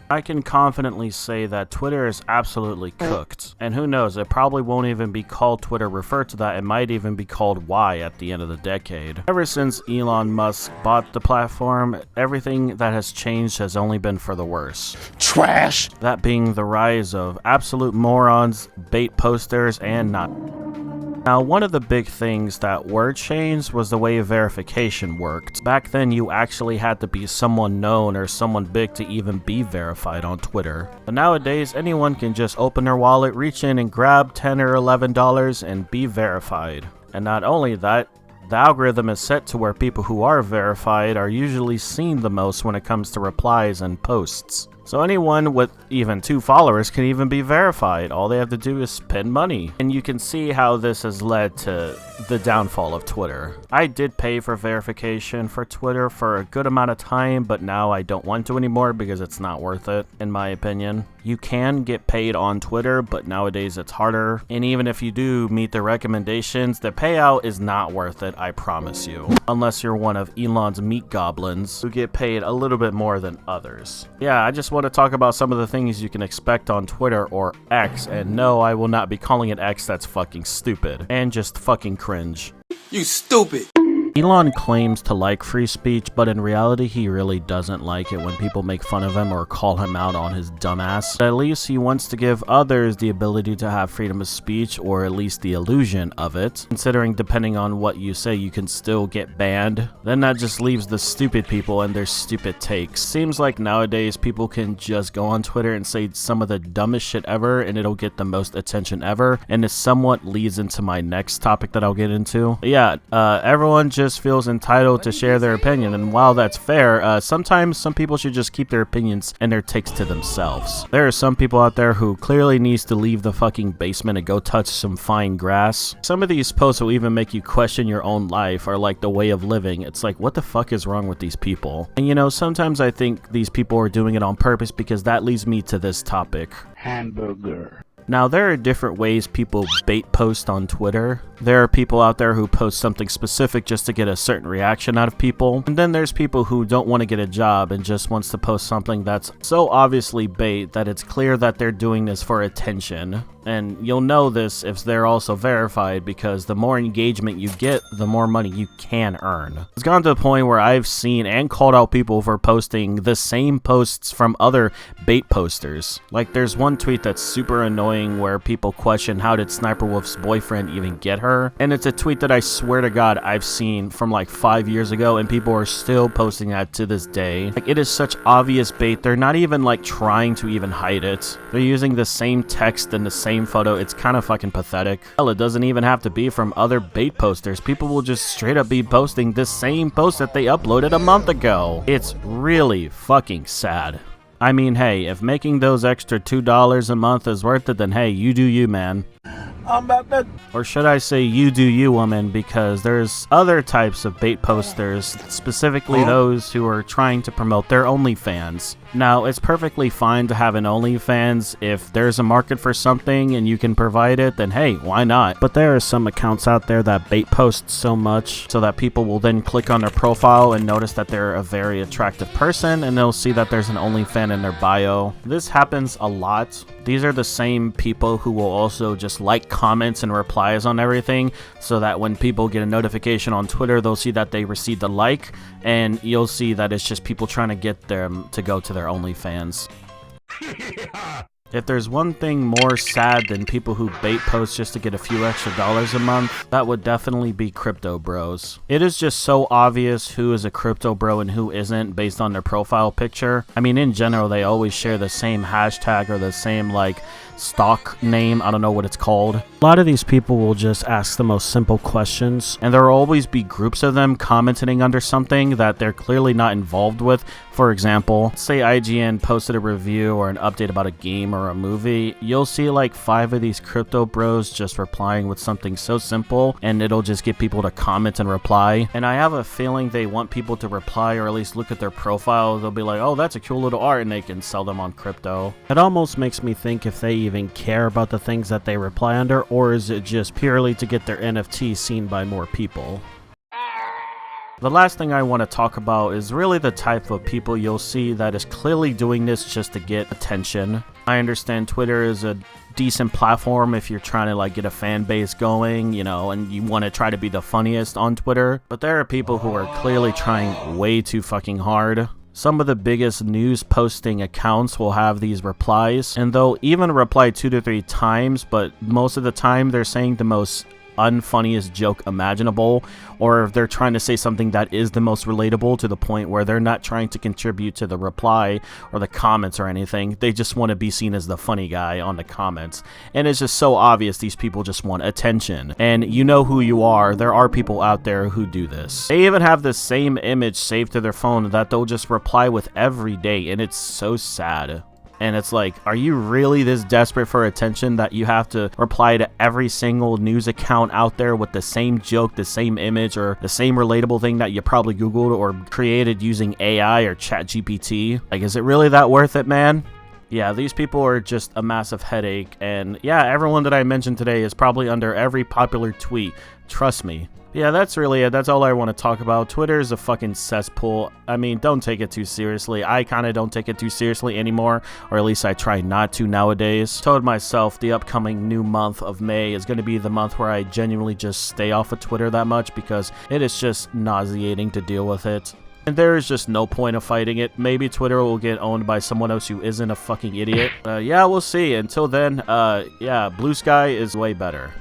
I can confidently say that Twitter is absolutely cooked. And who knows, it probably won't even be called Twitter referred to that, it might even be called Y at the end of the decade. Ever since Elon Musk bought the platform, everything that has changed has only been for the worse. Trash! That being the rise of absolute morons, bait posters, and not. Now, one of the big things that were changed was the way verification worked. Back then, you actually had to be someone known or someone big to even be verified on Twitter. But nowadays, anyone can just open their wallet, reach in and grab $10 or $11 and be verified. And not only that, the algorithm is set to where people who are verified are usually seen the most when it comes to replies and posts. So anyone with even 2 followers can even be verified. All they have to do is spend money. And you can see how this has led to the downfall of Twitter. I did pay for verification for Twitter for a good amount of time, but now I don't want to anymore because it's not worth it, in my opinion. You can get paid on Twitter, but nowadays it's harder. And even if you do meet the recommendations, the payout is not worth it, I promise you. Unless you're one of Elon's meat goblins who get paid a little bit more than others. Yeah, I just want to talk about some of the things you can expect on Twitter or X, and no, I will not be calling it X, that's fucking stupid. And just fucking cringe. You stupid! Elon claims to like free speech, but in reality he really doesn't like it when people make fun of him or call him out on his dumbass. But at least he wants to give others the ability to have freedom of speech, or at least the illusion of it. Considering depending on what you say you can still get banned, then that just leaves the stupid people and their stupid takes. Seems like nowadays people can just go on Twitter and say some of the dumbest shit ever and it'll get the most attention ever, and this somewhat leads into my next topic that I'll get into. But yeah, everyone just feels entitled to share their opinion, and while that's fair, sometimes some people should just keep their opinions and their takes to themselves. There are some people out there who clearly needs to leave the fucking basement and go touch some fine grass. Some of these posts will even make you question your own life or like the way of living. It's like, what the fuck is wrong with these people? And you know, sometimes I think these people are doing it on purpose, because that leads me to this topic. Hamburger. Now, there are different ways people bait post on Twitter. There are people out there who post something specific just to get a certain reaction out of people. And then there's people who don't want to get a job and just wants to post something that's so obviously bait that it's clear that they're doing this for attention. And you'll know this if they're also verified, because the more engagement you get, the more money you can earn. It's gone to the point where I've seen and called out people for posting the same posts from other bait posters. Like, there's one tweet that's super annoying where people question how did Sniper Wolf's boyfriend even get her, and it's a tweet that I swear to God I've seen from like 5 years ago, and people are still posting that to this day. Like, it is such obvious bait. They're not even like trying to even hide it. They're using the same text and the same photo. It's kind of fucking pathetic. Hell, it doesn't even have to be from other bait posters. People will just straight up be posting the same post that they uploaded a month ago. It's really fucking sad. I mean, hey, if making those extra $2 a month is worth it, then hey, you do you, man. I'm about that. Or should I say you do you, woman, because there's other types of bait posters, specifically those who are trying to promote their OnlyFans. Now, it's perfectly fine to have an OnlyFans. If there's a market for something and you can provide it, then hey, why not? But there are some accounts out there that bait post so much so that people will then click on their profile and notice that they're a very attractive person, and they'll see that there's an OnlyFans in their bio. This happens a lot. These are the same people who will also just like comments and replies on everything, so that when people get a notification on Twitter, they'll see that they received a like, and you'll see that it's just people trying to get them to go to their OnlyFans. If there's one thing more sad than people who bait post just to get a few extra dollars a month, that would definitely be crypto bros. It is just so obvious who is a crypto bro and who isn't based on their profile picture. I mean, in general, they always share the same hashtag or the same, like, stock name. I don't know what it's called. A lot of these people will just ask the most simple questions, and there will always be groups of them commenting under something that they're clearly not involved with. For example, say IGN posted a review or an update about a game or a movie, you'll see like 5 of these crypto bros just replying with something so simple, and it'll just get people to comment and reply. And I have a feeling they want people to reply or at least look at their profile. They'll be like, oh, that's a cool little art, and they can sell them on crypto. It almost makes me think if they even care about the things that they reply under, or is it just purely to get their NFT seen by more people? The last thing I want to talk about is really the type of people you'll see that is clearly doing this just to get attention. I understand Twitter is a decent platform if you're trying to like get a fan base going, you know, and you want to try to be the funniest on Twitter. But there are people who are clearly trying way too fucking hard. Some of the biggest news posting accounts will have these replies, and they'll even reply 2 to 3 times, but most of the time they're saying the most unfunniest joke imaginable, or if they're trying to say something that is the most relatable to the point where they're not trying to contribute to the reply or the comments or anything. They just want to be seen as the funny guy on the comments. And it's just so obvious these people just want attention. And you know who you are. There are people out there who do this. They even have the same image saved to their phone that they'll just reply with every day, and it's so sad. And it's like, are you really this desperate for attention that you have to reply to every single news account out there with the same joke, the same image, or the same relatable thing that you probably Googled or created using AI or ChatGPT? Like, is it really that worth it, man? Yeah, these people are just a massive headache. And yeah, everyone that I mentioned today is probably under every popular tweet. Trust me. Yeah, that's really it. That's all I want to talk about. Twitter is a fucking cesspool. I mean, don't take it too seriously. I kind of don't take it too seriously anymore, or at least I try not to nowadays. Told myself the upcoming new month of May is going to be the month where I genuinely just stay off of Twitter that much because it is just nauseating to deal with it. And there is just no point of fighting it. Maybe Twitter will get owned by someone else who isn't a fucking idiot. Yeah, we'll see. Until then, yeah, Blue Sky is way better.